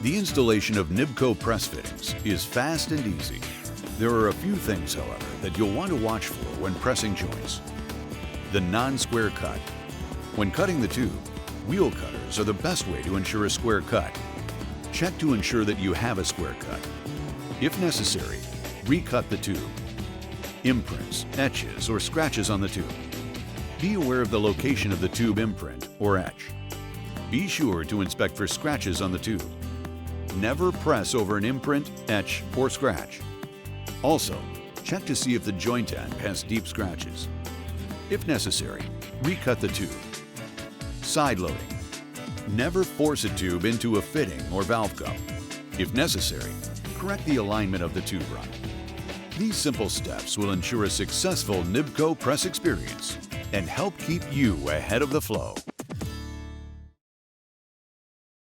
The installation of NIBCO press fittings is fast and easy. There are a few things, however, that you'll want to watch for when pressing joints. The non-square cut. When cutting the tube, wheel cutters are the best way to ensure a square cut. Check to ensure that you have a square cut. If necessary, recut the tube. Imprints, etches, or scratches on the tube. Be aware of the location of the tube imprint or etch. Be sure to inspect for scratches on the tube. Never press over an imprint, etch, or scratch. Also, check to see if the joint end has deep scratches. If necessary, recut the tube. Side loading. Never force a tube into a fitting or valve cup. If necessary, correct the alignment of the tube run. These simple steps will ensure a successful NIBCO press experience and help keep you ahead of the flow.